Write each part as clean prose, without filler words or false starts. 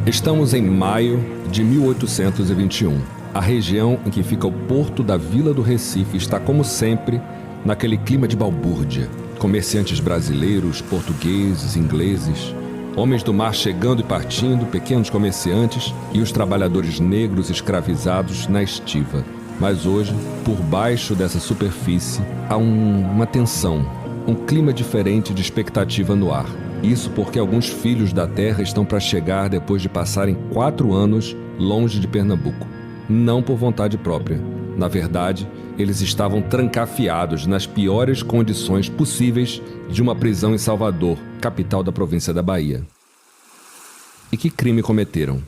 Estamos em maio de 1821. A região em que fica o porto da Vila do Recife está, como sempre, naquele clima de balbúrdia. Comerciantes brasileiros, portugueses, ingleses, homens do mar chegando e partindo, pequenos comerciantes e os trabalhadores negros escravizados na estiva. Mas hoje, por baixo dessa superfície, há uma tensão, um clima diferente de expectativa no ar. Isso porque alguns filhos da terra estão para chegar depois de passarem 4 anos longe de Pernambuco. Não por vontade própria. Na verdade, eles estavam trancafiados nas piores condições possíveis de uma prisão em Salvador, capital da província da Bahia. E que crime cometeram?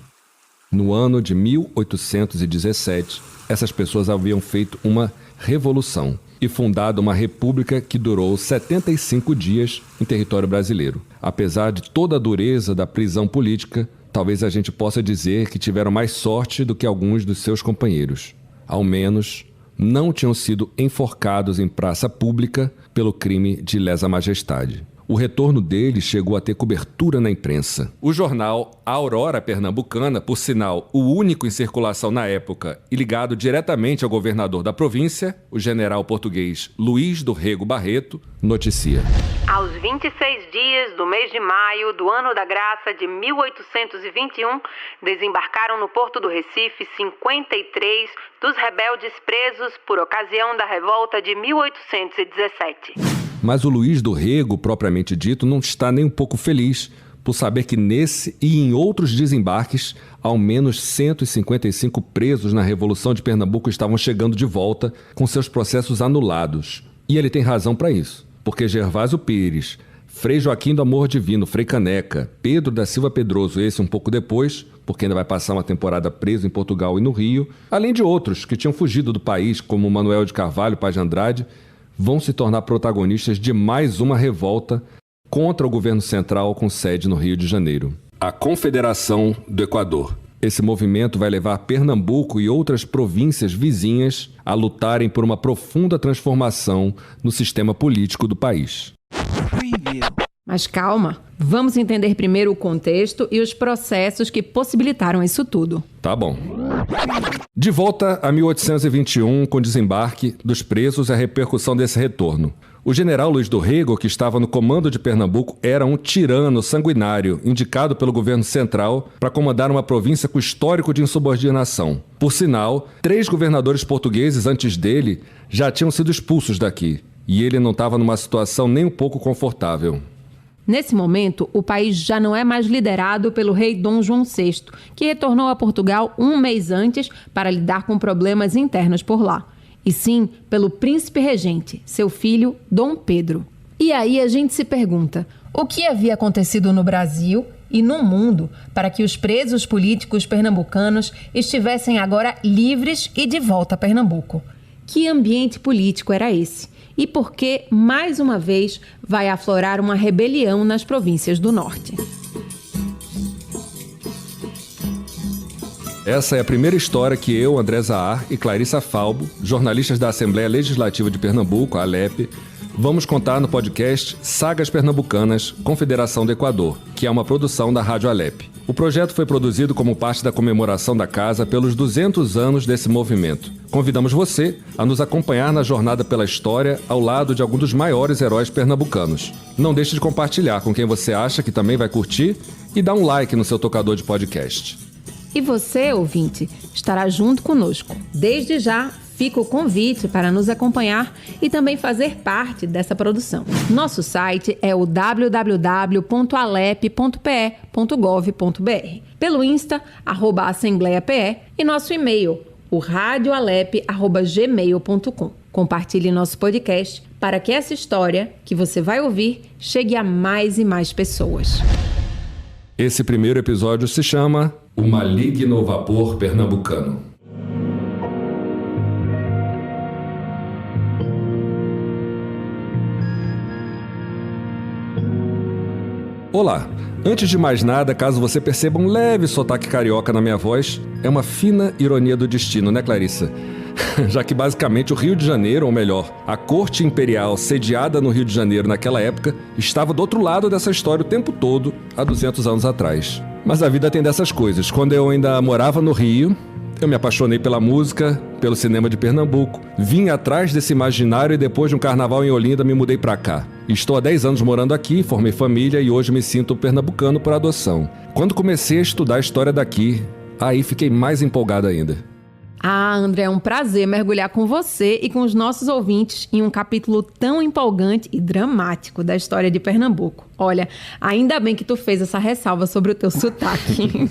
No ano de 1817, essas pessoas haviam feito uma revolução e fundado uma república que durou 75 dias em território brasileiro. Apesar de toda a dureza da prisão política, talvez a gente possa dizer que tiveram mais sorte do que alguns dos seus companheiros. Ao menos, não tinham sido enforcados em praça pública pelo crime de lesa majestade. O retorno deles chegou a ter cobertura na imprensa. O jornal A Aurora Pernambucana, por sinal o único em circulação na época e ligado diretamente ao governador da província, o general português Luís do Rego Barreto, noticia: aos 26 dias do mês de maio do ano da graça de 1821, desembarcaram no porto do Recife 53 dos rebeldes presos por ocasião da revolta de 1817. Mas o Luís do Rego, propriamente dito, não está nem um pouco feliz por saber que nesse e em outros desembarques, ao menos 155 presos na Revolução de Pernambuco estavam chegando de volta com seus processos anulados. E ele tem razão para isso, porque Gervásio Pires, Frei Joaquim do Amor Divino, Frei Caneca, Pedro da Silva Pedroso, esse um pouco depois, porque ainda vai passar uma temporada preso em Portugal e no Rio, além de outros que tinham fugido do país, como Manuel de Carvalho, Paz de Andrade, vão se tornar protagonistas de mais uma revolta contra o governo central com sede no Rio de Janeiro. A Confederação do Equador. Esse movimento vai levar Pernambuco e outras províncias vizinhas a lutarem por uma profunda transformação no sistema político do país. Mas calma, vamos entender primeiro o contexto e os processos que possibilitaram isso tudo. Tá bom. De volta a 1821, com o desembarque dos presos e a repercussão desse retorno. O general Luís do Rego, que estava no comando de Pernambuco, era um tirano sanguinário, indicado pelo governo central para comandar uma província com histórico de insubordinação. Por sinal, 3 governadores portugueses antes dele já tinham sido expulsos daqui, e ele não estava numa situação nem um pouco confortável. Nesse momento, o país já não é mais liderado pelo rei Dom João VI, que retornou a Portugal 1 mês antes para lidar com problemas internos por lá, e sim pelo príncipe regente, seu filho Dom Pedro. E aí a gente se pergunta, o que havia acontecido no Brasil e no mundo para que os presos políticos pernambucanos estivessem agora livres e de volta a Pernambuco? Que ambiente político era esse? E por que, mais uma vez, vai aflorar uma rebelião nas províncias do norte? Essa é a primeira história que eu, André Zahar e Clarissa Falbo, jornalistas da Assembleia Legislativa de Pernambuco, a ALEP, vamos contar no podcast Sagas Pernambucanas, Confederação do Equador, que é uma produção da Rádio ALEP. O projeto foi produzido como parte da comemoração da casa pelos 200 anos desse movimento. Convidamos você a nos acompanhar na jornada pela história ao lado de algum dos maiores heróis pernambucanos. Não deixe de compartilhar com quem você acha que também vai curtir e dar um like no seu tocador de podcast. E você, ouvinte, estará junto conosco. Desde já, fica o convite para nos acompanhar e também fazer parte dessa produção. Nosso site é o www.alep.pe.gov.br. Pelo Insta, @assembleiape, e nosso e-mail, o radioalep@gmail.com. Compartilhe nosso podcast para que essa história que você vai ouvir chegue a mais e mais pessoas. Esse primeiro episódio se chama O Maligno Vapor Pernambucano. Olá! Antes de mais nada, caso você perceba um leve sotaque carioca na minha voz, é uma fina ironia do destino, né, Clarissa? já que basicamente o Rio de Janeiro, ou melhor, a corte imperial sediada no Rio de Janeiro naquela época, estava do outro lado dessa história o tempo todo, há 200 anos atrás. Mas a vida tem dessas coisas. Quando eu ainda morava no Rio, eu me apaixonei pela música, pelo cinema de Pernambuco, vim atrás desse imaginário e depois de um carnaval em Olinda me mudei pra cá. Estou há 10 anos morando aqui, formei família e hoje me sinto pernambucano por adoção. Quando comecei a estudar a história daqui, aí fiquei mais empolgado ainda. André, é um prazer mergulhar com você e com os nossos ouvintes em um capítulo tão empolgante e dramático da história de Pernambuco. Olha, ainda bem que tu fez essa ressalva sobre o teu sotaque.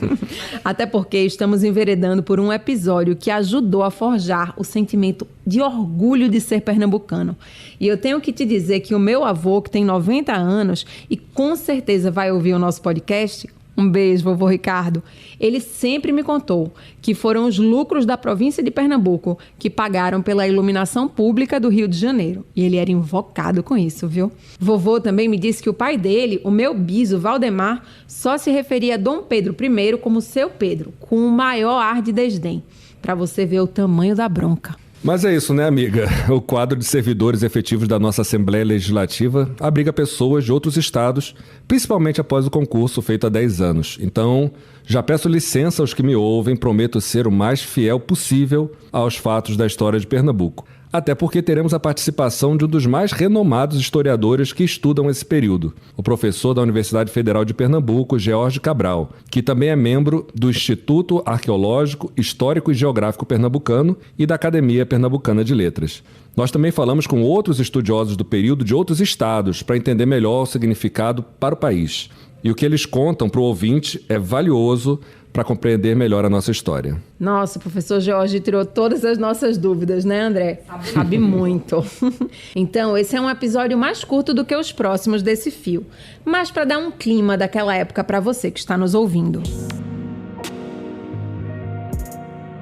Até porque estamos enveredando por um episódio que ajudou a forjar o sentimento de orgulho de ser pernambucano. E eu tenho que te dizer que o meu avô, que tem 90 anos e com certeza vai ouvir o nosso podcast... Um beijo, vovô Ricardo. Ele sempre me contou que foram os lucros da província de Pernambuco que pagaram pela iluminação pública do Rio de Janeiro. E ele era invocado com isso, viu? Vovô também me disse que o pai dele, o meu biso Valdemar, só se referia a Dom Pedro I como seu Pedro, com o maior ar de desdém. Para você ver o tamanho da bronca. Mas é isso, né, amiga? O quadro de servidores efetivos da nossa Assembleia Legislativa abriga pessoas de outros estados, principalmente após o concurso feito há 10 anos. Então, já peço licença aos que me ouvem, prometo ser o mais fiel possível aos fatos da história de Pernambuco. Até porque teremos a participação de um dos mais renomados historiadores que estudam esse período, o professor da Universidade Federal de Pernambuco, George Cabral, que também é membro do Instituto Arqueológico, Histórico e Geográfico Pernambucano e da Academia Pernambucana de Letras. Nós também falamos com outros estudiosos do período de outros estados para entender melhor o significado para o país. E o que eles contam para o ouvinte é valioso para compreender melhor a nossa história. Nossa, o professor Jorge tirou todas as nossas dúvidas, né, André? Sabe muito. Então, esse é um episódio mais curto do que os próximos desse fio, mas para dar um clima daquela época para você que está nos ouvindo.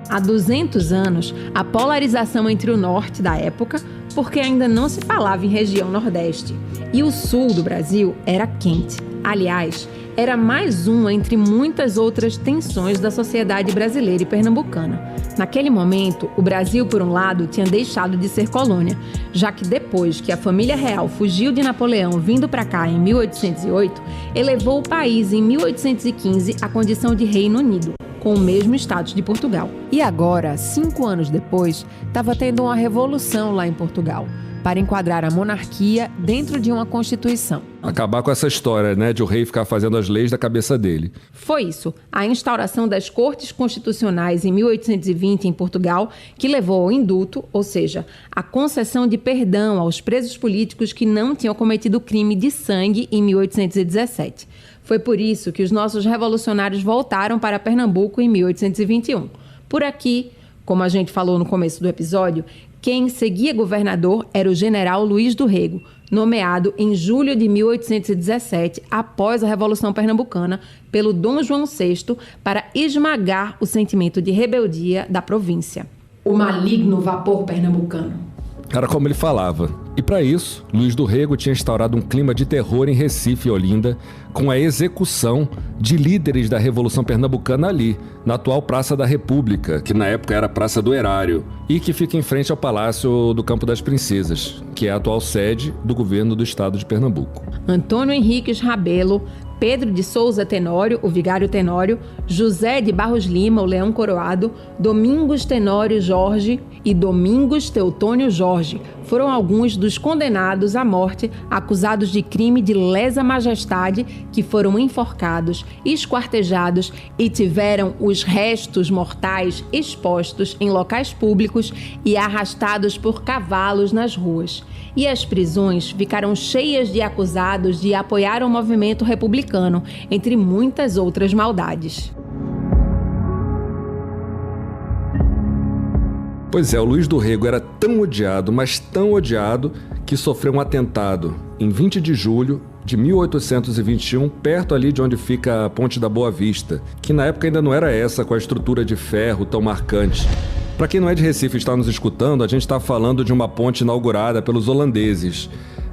Há 200 anos, a polarização entre o norte da época, porque ainda não se falava em região nordeste, e o sul do Brasil era quente. Aliás, era mais uma entre muitas outras tensões da sociedade brasileira e pernambucana. Naquele momento, o Brasil, por um lado, tinha deixado de ser colônia, já que depois que a família real fugiu de Napoleão vindo para cá em 1808, elevou o país em 1815 à condição de Reino Unido, com o mesmo status de Portugal. E agora, 5 anos depois, estava tendo uma revolução lá em Portugal, para enquadrar a monarquia dentro de uma constituição. Acabar com essa história, né, de o rei ficar fazendo as leis da cabeça dele. Foi isso, a instauração das Cortes Constitucionais em 1820 em Portugal, que levou ao indulto, ou seja, a concessão de perdão aos presos políticos que não tinham cometido crime de sangue em 1817. Foi por isso que os nossos revolucionários voltaram para Pernambuco em 1821. Por aqui, como a gente falou no começo do episódio, quem seguia governador era o general Luís do Rego, nomeado em julho de 1817, após a Revolução Pernambucana, pelo Dom João VI, para esmagar o sentimento de rebeldia da província. O maligno vapor pernambucano. Era como ele falava. E para isso, Luís do Rego tinha instaurado um clima de terror em Recife e Olinda, com a execução de líderes da Revolução Pernambucana ali, na atual Praça da República, que na época era Praça do Erário, e que fica em frente ao Palácio do Campo das Princesas, que é a atual sede do governo do estado de Pernambuco. Antônio Henriques Rabelo, Pedro de Souza Tenório, o Vigário Tenório, José de Barros Lima, o Leão Coroado, Domingos Tenório Jorge e Domingos Teutônio Jorge foram alguns dos condenados à morte acusados de crime de lesa majestade que foram enforcados, esquartejados e tiveram os restos mortais expostos em locais públicos e arrastados por cavalos nas ruas. E as prisões ficaram cheias de acusados de apoiar o movimento republicano, entre muitas outras maldades. Pois é, o Luís do Rego era tão odiado, mas tão odiado, que sofreu um atentado em 20 de julho de 1821, perto ali de onde fica a Ponte da Boa Vista, que na época ainda não era essa, com a estrutura de ferro tão marcante. Para quem não é de Recife e está nos escutando, a gente está falando de uma ponte inaugurada pelos holandeses,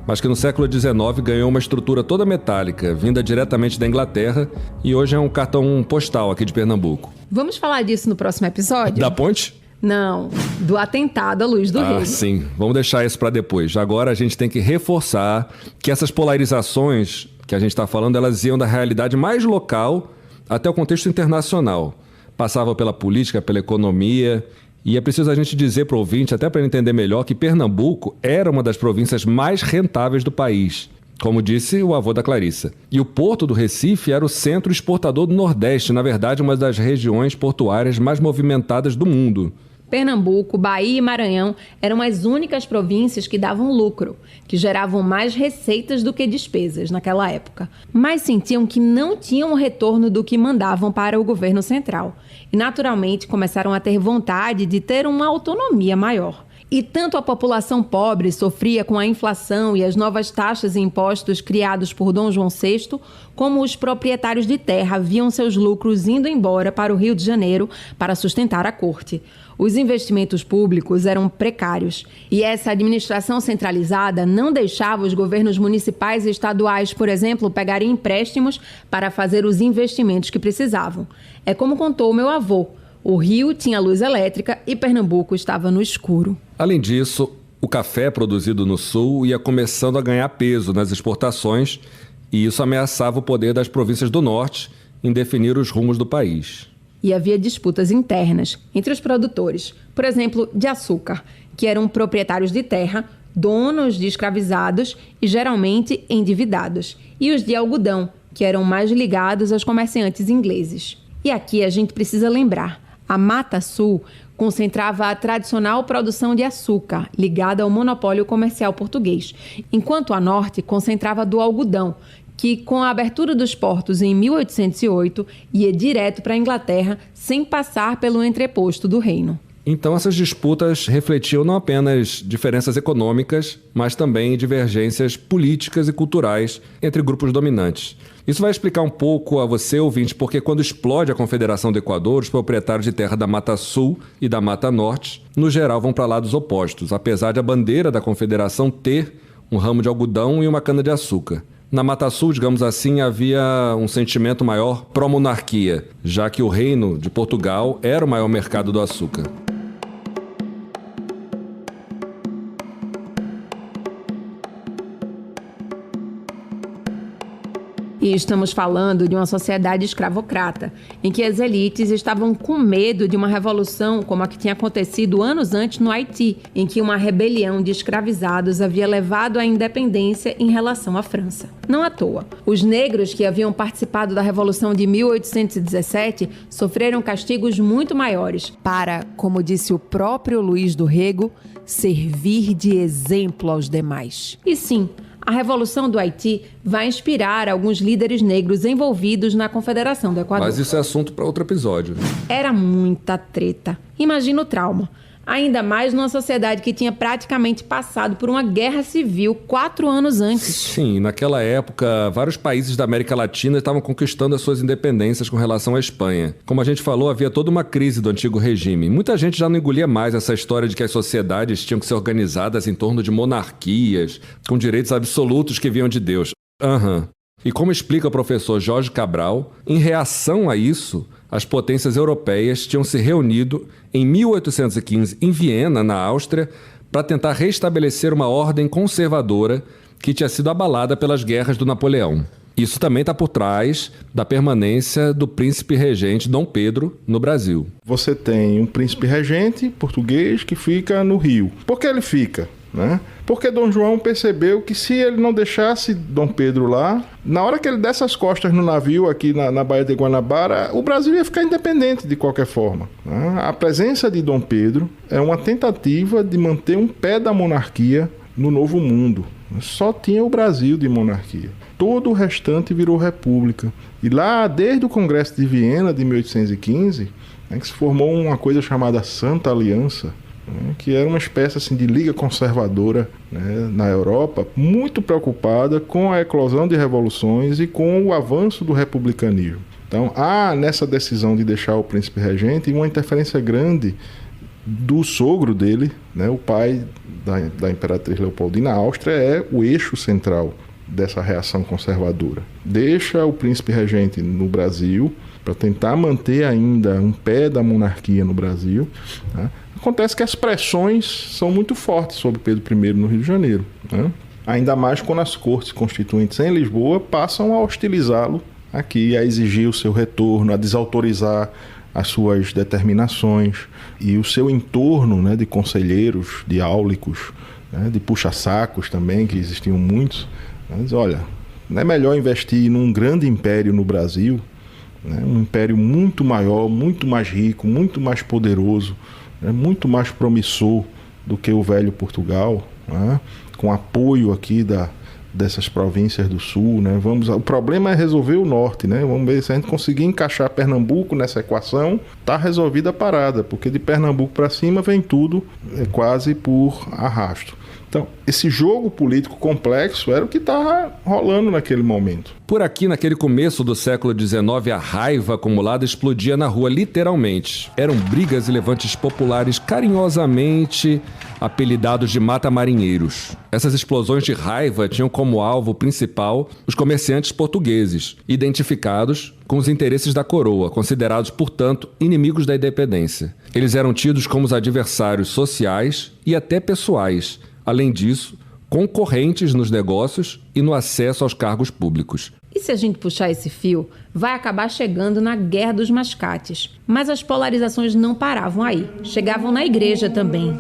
mas que no século XIX ganhou uma estrutura toda metálica, vinda diretamente da Inglaterra, e hoje é um cartão postal aqui de Pernambuco. Vamos falar disso no próximo episódio? Da ponte? Não, do atentado à luz do Rego. Sim. Vamos deixar isso para depois. Agora a gente tem que reforçar que essas polarizações que a gente está falando, elas iam da realidade mais local até o contexto internacional. Passavam pela política, pela economia. E é preciso a gente dizer para o ouvinte, até para ele entender melhor, que Pernambuco era uma das províncias mais rentáveis do país, como disse o avô da Clarissa. E o Porto do Recife era o centro exportador do Nordeste, na verdade, uma das regiões portuárias mais movimentadas do mundo. Pernambuco, Bahia e Maranhão eram as únicas províncias que davam lucro, que geravam mais receitas do que despesas naquela época, mas sentiam que não tinham o retorno do que mandavam para o governo central. E, naturalmente, começaram a ter vontade de ter uma autonomia maior. E tanto a população pobre sofria com a inflação e as novas taxas e impostos criados por Dom João VI, como os proprietários de terra viam seus lucros indo embora para o Rio de Janeiro para sustentar a corte. Os investimentos públicos eram precários e essa administração centralizada não deixava os governos municipais e estaduais, por exemplo, pegarem empréstimos para fazer os investimentos que precisavam. É como contou o meu avô. O Rio tinha luz elétrica e Pernambuco estava no escuro. Além disso, o café produzido no Sul ia começando a ganhar peso nas exportações e isso ameaçava o poder das províncias do Norte em definir os rumos do país. E havia disputas internas entre os produtores, por exemplo, de açúcar, que eram proprietários de terra, donos de escravizados e geralmente endividados, e os de algodão, que eram mais ligados aos comerciantes ingleses. E aqui a gente precisa lembrar, a Mata Sul concentrava a tradicional produção de açúcar, ligada ao monopólio comercial português, enquanto a Norte concentrava do algodão, que, com a abertura dos portos em 1808, ia direto para a Inglaterra sem passar pelo entreposto do reino. Então essas disputas refletiam não apenas diferenças econômicas, mas também divergências políticas e culturais entre grupos dominantes. Isso vai explicar um pouco a você, ouvinte, porque quando explode a Confederação do Equador, os proprietários de terra da Mata Sul e da Mata Norte, no geral, vão para lados opostos, apesar de a bandeira da Confederação ter um ramo de algodão e uma cana-de-açúcar. Na Mata Sul, digamos assim, havia um sentimento maior pró-monarquia, já que o Reino de Portugal era o maior mercado do açúcar. E estamos falando de uma sociedade escravocrata, em que as elites estavam com medo de uma revolução como a que tinha acontecido anos antes no Haiti, em que uma rebelião de escravizados havia levado à independência em relação à França. Não à toa, os negros que haviam participado da Revolução de 1817 sofreram castigos muito maiores para, como disse o próprio Luiz do Rego, servir de exemplo aos demais. E sim, a Revolução do Haiti vai inspirar alguns líderes negros envolvidos na Confederação do Equador. Mas isso é assunto para outro episódio. Era muita treta. Imagina o trauma. Ainda mais numa sociedade que tinha praticamente passado por uma guerra civil 4 anos antes. Sim, naquela época, vários países da América Latina estavam conquistando as suas independências com relação à Espanha. Como a gente falou, havia toda uma crise do antigo regime. Muita gente já não engolia mais essa história de que as sociedades tinham que ser organizadas em torno de monarquias, com direitos absolutos que vinham de Deus. E como explica o professor Jorge Cabral, em reação a isso, as potências europeias tinham se reunido em 1815 em Viena, na Áustria, para tentar restabelecer uma ordem conservadora que tinha sido abalada pelas guerras do Napoleão. Isso também está por trás da permanência do príncipe regente Dom Pedro no Brasil. Você tem um príncipe regente português que fica no Rio. Por que ele fica? Porque Dom João percebeu que se ele não deixasse Dom Pedro lá, na hora que ele desse as costas no navio aqui na Baía de Guanabara, o Brasil ia ficar independente de qualquer forma. A presença de Dom Pedro é uma tentativa de manter um pé da monarquia no Novo Mundo. Só tinha o Brasil de monarquia. Todo o restante virou república. E lá, desde o Congresso de Viena de 1815, que se formou uma coisa chamada Santa Aliança, que era uma espécie assim, de liga conservadora na Europa, muito preocupada com a eclosão de revoluções e com o avanço do republicanismo. Então, há nessa decisão de deixar o príncipe regente uma interferência grande do sogro dele, o pai da imperatriz Leopoldina. A Áustria é o eixo central dessa reação conservadora. Deixa o príncipe regente no Brasil para tentar manter ainda um pé da monarquia no Brasil, Acontece que as pressões são muito fortes sobre Pedro I no Rio de Janeiro, né? Ainda mais quando as cortes constituintes em Lisboa passam a hostilizá-lo aqui, a exigir o seu retorno, a desautorizar as suas determinações, e o seu entorno, né, de conselheiros, de áulicos, né, de puxa-sacos também, que existiam muitos, mas olha, não é melhor investir num grande império no Brasil, né, um império muito maior, muito mais rico, muito mais poderoso, né, muito mais promissor do que o velho Portugal, né, com apoio aqui dessas províncias do sul, né? O problema é resolver o norte, né? Vamos ver se a gente conseguir encaixar Pernambuco nessa equação, tá resolvida a parada, porque de Pernambuco para cima vem tudo quase por arrasto. Então, esse jogo político complexo era o que estava rolando naquele momento. Por aqui, naquele começo do século XIX, a raiva acumulada explodia na rua, literalmente. Eram brigas e levantes populares carinhosamente apelidados de mata-marinheiros. Essas explosões de raiva tinham como alvo principal os comerciantes portugueses, identificados com os interesses da coroa, considerados, portanto, inimigos da independência. Eles eram tidos como os adversários sociais e até pessoais. Além disso, concorrentes nos negócios e no acesso aos cargos públicos. E se a gente puxar esse fio, vai acabar chegando na Guerra dos Mascates. Mas as polarizações não paravam aí, chegavam na igreja também.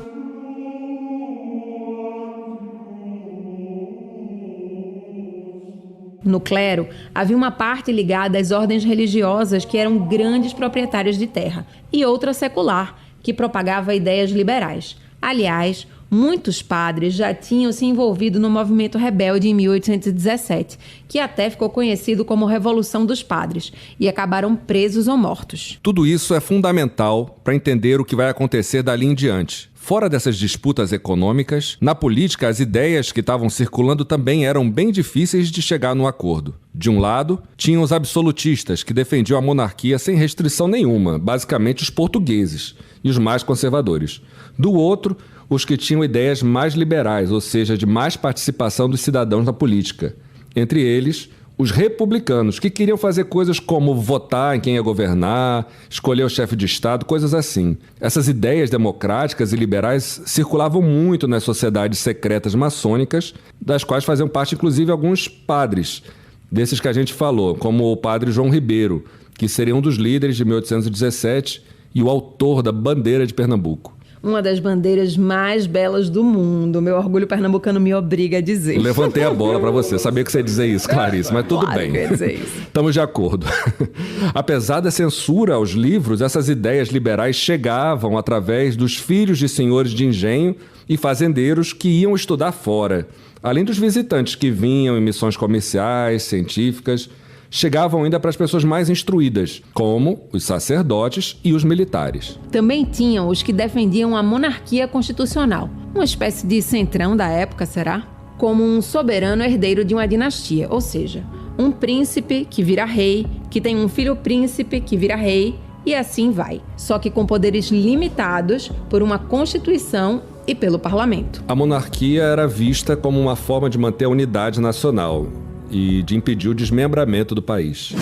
No clero, havia uma parte ligada às ordens religiosas que eram grandes proprietários de terra, e outra secular, que propagava ideias liberais. Aliás, muitos padres já tinham se envolvido no movimento rebelde em 1817, que até ficou conhecido como Revolução dos Padres, e acabaram presos ou mortos. Tudo isso é fundamental para entender o que vai acontecer dali em diante. Fora dessas disputas econômicas, na política as ideias que estavam circulando também eram bem difíceis de chegar num acordo. De um lado, tinham os absolutistas, que defendiam a monarquia sem restrição nenhuma, basicamente os portugueses, e os mais conservadores. Do outro, os que tinham ideias mais liberais, ou seja, de mais participação dos cidadãos na política. Entre eles, os republicanos, que queriam fazer coisas como votar em quem ia governar, escolher o chefe de Estado, coisas assim. Essas ideias democráticas e liberais circulavam muito nas sociedades secretas maçônicas, das quais faziam parte, inclusive, alguns padres, desses que a gente falou, como o padre João Ribeiro, que seria um dos líderes de 1817 e o autor da bandeira de Pernambuco. Uma das bandeiras mais belas do mundo. Meu orgulho pernambucano me obriga a dizer. Levantei a bola para você. Sabia que você ia dizer isso, Clarice, mas tudo claro bem. Que eu ia dizer isso. Estamos de acordo. Apesar da censura aos livros, essas ideias liberais chegavam através dos filhos de senhores de engenho e fazendeiros que iam estudar fora. Além dos visitantes que vinham em missões comerciais, científicas, chegavam ainda para as pessoas mais instruídas, como os sacerdotes e os militares. Também tinham os que defendiam a monarquia constitucional, uma espécie de centrão da época, será? Como um soberano herdeiro de uma dinastia, ou seja, um príncipe que vira rei, que tem um filho príncipe que vira rei, e assim vai, só que com poderes limitados por uma constituição e pelo parlamento. A monarquia era vista como uma forma de manter a unidade nacional e de impedir o desmembramento do país.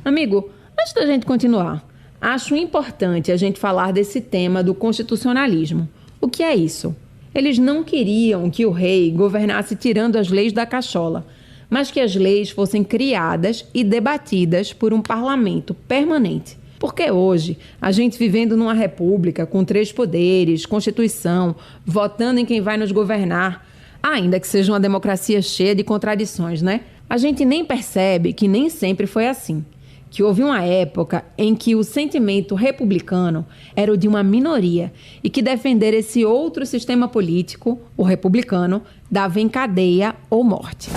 Amigo, antes da gente continuar, acho importante a gente falar desse tema do constitucionalismo. O que é isso? Eles não queriam que o rei governasse tirando as leis da cachola, mas que as leis fossem criadas e debatidas por um parlamento permanente. Porque hoje, a gente vivendo numa república com 3 poderes, Constituição, votando em quem vai nos governar, ainda que seja uma democracia cheia de contradições, né? A gente nem percebe que nem sempre foi assim. Que houve uma época em que o sentimento republicano era o de uma minoria e que defender esse outro sistema político, o republicano, dava em cadeia ou morte.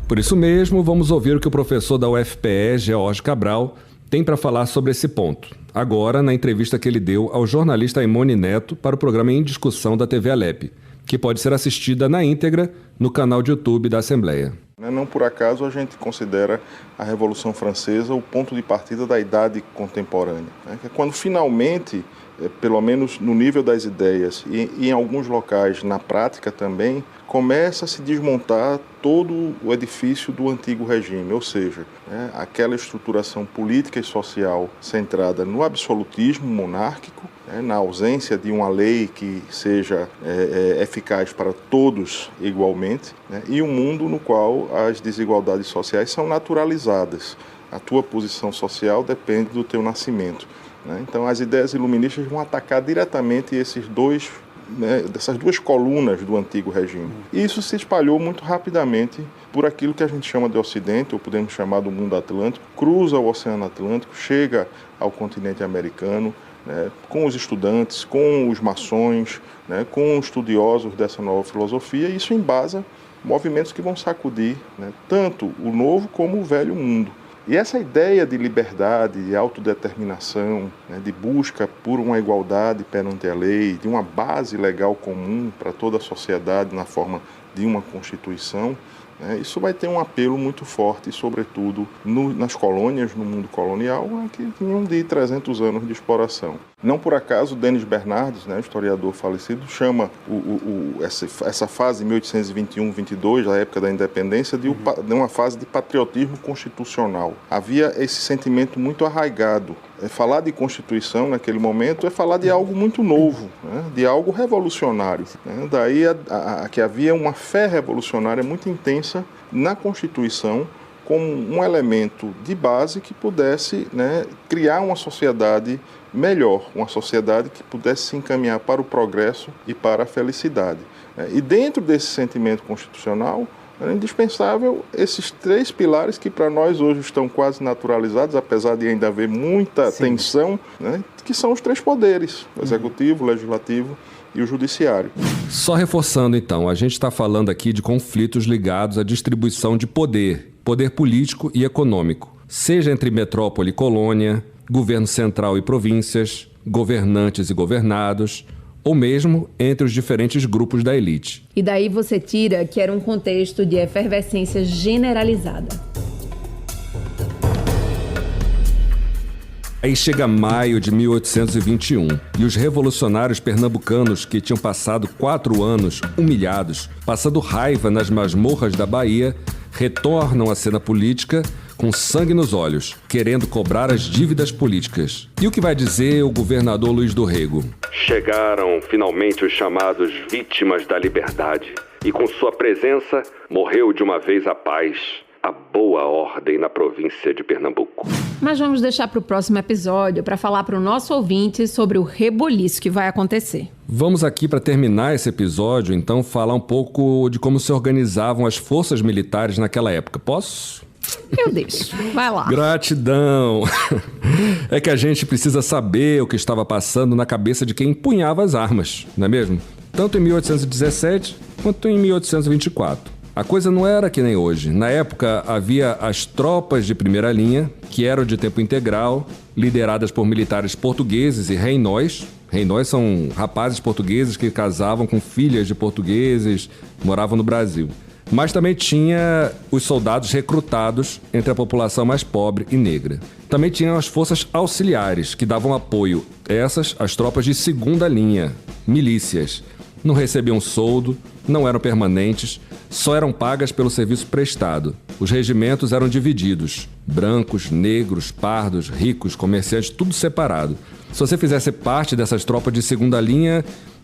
Por isso mesmo, vamos ouvir o que o professor da UFPE, George Cabral, tem para falar sobre esse ponto. Agora, na entrevista que ele deu ao jornalista Aimone Neto para o programa Em Discussão da TV Alep, que pode ser assistida na íntegra no canal de YouTube da Assembleia. Não por acaso a gente considera a Revolução Francesa o ponto de partida da idade contemporânea, né? Que é quando finalmente, pelo menos no nível das ideias e em alguns locais na prática também, começa a se desmontar todo o edifício do antigo regime, ou seja, né, aquela estruturação política e social centrada no absolutismo monárquico, na ausência de uma lei que seja eficaz para todos igualmente, e um mundo no qual as desigualdades sociais são naturalizadas. A tua posição social depende do teu nascimento. Então, as ideias iluministas vão atacar diretamente dessas duas colunas do antigo regime. E isso se espalhou muito rapidamente por aquilo que a gente chama de Ocidente, ou podemos chamar do mundo atlântico, cruza o Oceano Atlântico, chega ao continente americano, com os estudantes, com os maçons, com os estudiosos dessa nova filosofia, e isso embasa movimentos que vão sacudir tanto o novo como o velho mundo. E essa ideia de liberdade, de autodeterminação, de busca por uma igualdade perante a lei, de uma base legal comum para toda a sociedade na forma de uma Constituição, isso vai ter um apelo muito forte, sobretudo nas colônias, no mundo colonial, que tinham de 300 anos de exploração. Não por acaso, Denis Bernardes, historiador falecido, chama essa fase 1821-22, a época da independência, de uma fase de patriotismo constitucional. Havia esse sentimento muito arraigado. Falar de Constituição naquele momento é falar de algo muito novo, de algo revolucionário. Daí que havia uma fé revolucionária muito intensa na Constituição, como um elemento de base que pudesse criar uma sociedade melhor, uma sociedade que pudesse se encaminhar para o progresso e para a felicidade. E dentro desse sentimento constitucional, é indispensável esses 3 pilares que para nós hoje estão quase naturalizados, apesar de ainda haver muita tensão, que são os 3 poderes, o executivo, o legislativo e o judiciário. Só reforçando então, a gente está falando aqui de conflitos ligados à distribuição de poder político e econômico, seja entre metrópole e colônia, governo central e províncias, governantes e governados, ou mesmo entre os diferentes grupos da elite. E daí você tira que era um contexto de efervescência generalizada. Aí chega maio de 1821 e os revolucionários pernambucanos que tinham passado 4 anos humilhados, passando raiva nas masmorras da Bahia, retornam à cena política com sangue nos olhos, querendo cobrar as dívidas políticas. E o que vai dizer o governador Luiz do Rego? Chegaram finalmente os chamados vítimas da liberdade, e com sua presença morreu de uma vez a paz, a boa ordem na província de Pernambuco. Mas vamos deixar para o próximo episódio para falar para o nosso ouvinte sobre o reboliço que vai acontecer. Vamos aqui, para terminar esse episódio, então, falar um pouco de como se organizavam as forças militares naquela época. Posso? Eu deixo. Vai lá. Gratidão. É que a gente precisa saber o que estava passando na cabeça de quem empunhava as armas, não é mesmo? Tanto em 1817 quanto em 1824. A coisa não era que nem hoje. Na época, havia as tropas de primeira linha, que eram de tempo integral, lideradas por militares portugueses e reinóis. Reinóis são rapazes portugueses que casavam com filhas de portugueses, moravam no Brasil. Mas também tinha os soldados recrutados entre a população mais pobre e negra. Também tinham as forças auxiliares, que davam apoio. Essas, as tropas de segunda linha, milícias. Não recebiam soldo, não eram permanentes, só eram pagas pelo serviço prestado. Os regimentos eram divididos. Brancos, negros, pardos, ricos, comerciantes, tudo separado. Se você fizesse parte dessas tropas de segunda linha,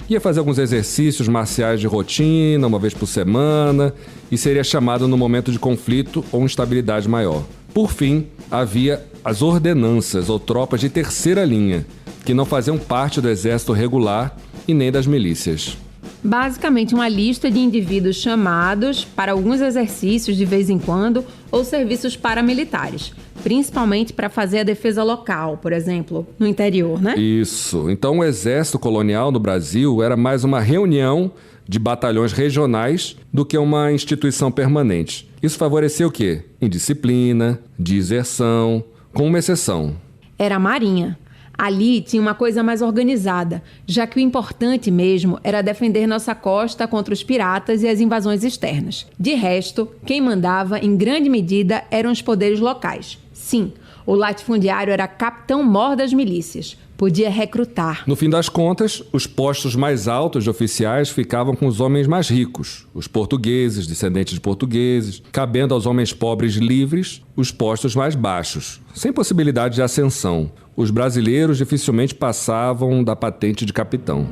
ia fazer alguns exercícios marciais de rotina, uma vez por semana, e seria chamado no momento de conflito ou instabilidade maior. Por fim, havia as ordenanças ou tropas de terceira linha, que não faziam parte do exército regular e nem das milícias. Basicamente, uma lista de indivíduos chamados para alguns exercícios de vez em quando ou serviços paramilitares, principalmente para fazer a defesa local, por exemplo, no interior, né? Isso. Então, o exército colonial no Brasil era mais uma reunião de batalhões regionais do que uma instituição permanente. Isso favorecia o quê? Indisciplina, deserção, com uma exceção. Era a Marinha. Ali tinha uma coisa mais organizada, já que o importante mesmo era defender nossa costa contra os piratas e as invasões externas. De resto, quem mandava, em grande medida, eram os poderes locais, Sim, o latifundiário era capitão-mor das milícias. Podia recrutar. No fim das contas, os postos mais altos de oficiais ficavam com os homens mais ricos, os portugueses, descendentes de portugueses, cabendo aos homens pobres livres os postos mais baixos, sem possibilidade de ascensão. Os brasileiros dificilmente passavam da patente de capitão.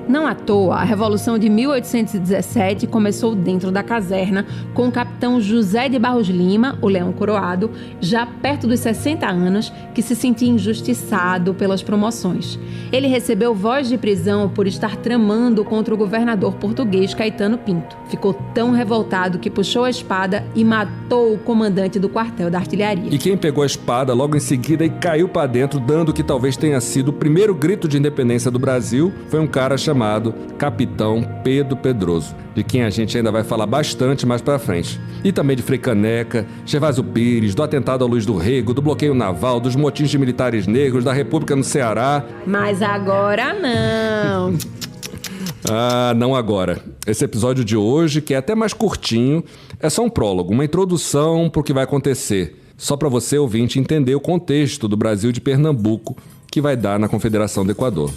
Não à toa, a Revolução de 1817 começou dentro da caserna com o capitão José de Barros Lima, o Leão Coroado, já perto dos 60 anos, que se sentia injustiçado pelas promoções. Ele recebeu voz de prisão por estar tramando contra o governador português Caetano Pinto. Ficou tão revoltado que puxou a espada e matou o comandante do quartel da artilharia. E quem pegou a espada logo em seguida e caiu para dentro, dando o que talvez tenha sido o primeiro grito de independência do Brasil, foi um cara chamado Capitão Pedro Pedroso, de quem a gente ainda vai falar bastante mais pra frente. E também de Frei Caneca, Gervásio Pires, do atentado à Luz do Rego, do bloqueio naval, dos motins de militares negros, da República no Ceará. Mas agora não. Não agora. Esse episódio de hoje, que é até mais curtinho, é só um prólogo, uma introdução pro que vai acontecer. Só pra você, ouvinte, entender o contexto do Brasil de Pernambuco que vai dar na Confederação do Equador.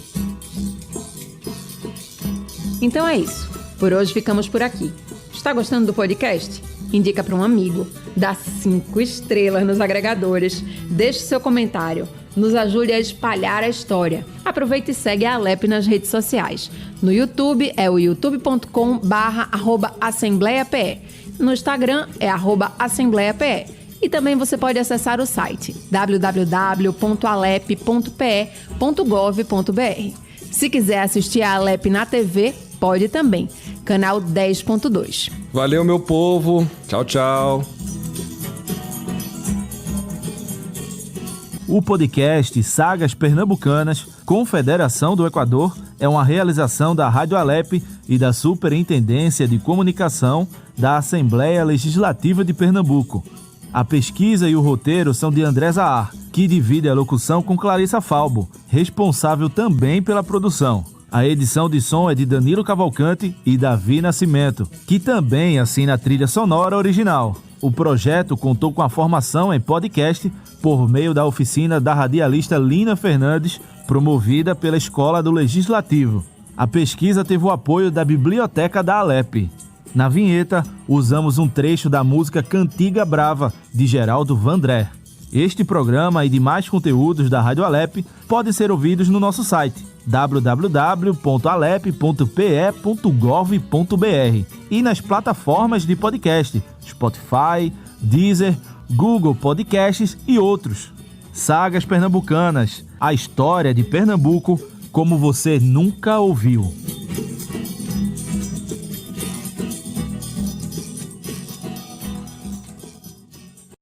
Então é isso. Por hoje ficamos por aqui. Está gostando do podcast? Indica para um amigo. Dá 5 estrelas nos agregadores. Deixe seu comentário. Nos ajude a espalhar a história. Aproveita e segue a Alep nas redes sociais. No YouTube é o youtube.com/@assembleiape. No Instagram é @assembleiape. E também você pode acessar o site www.alep.pe.gov.br. Se quiser assistir a Alep na TV, pode também. Canal 10.2. Valeu, meu povo. Tchau, tchau. O podcast Sagas Pernambucanas, Confederação do Equador, é uma realização da Rádio Alep e da Superintendência de Comunicação da Assembleia Legislativa de Pernambuco. A pesquisa e o roteiro são de André Zahar, que divide a locução com Clarissa Falbo, responsável também pela produção. A edição de som é de Danilo Cavalcante e Davi Nascimento, que também assina a trilha sonora original. O projeto contou com a formação em podcast por meio da oficina da radialista Lina Fernandes, promovida pela Escola do Legislativo. A pesquisa teve o apoio da Biblioteca da Alep. Na vinheta, usamos um trecho da música Cantiga Brava, de Geraldo Vandré. Este programa e demais conteúdos da Rádio Alep podem ser ouvidos no nosso site www.alep.pe.gov.br e nas plataformas de podcast Spotify, Deezer, Google Podcasts e outros. Sagas Pernambucanas, a história de Pernambuco como você nunca ouviu.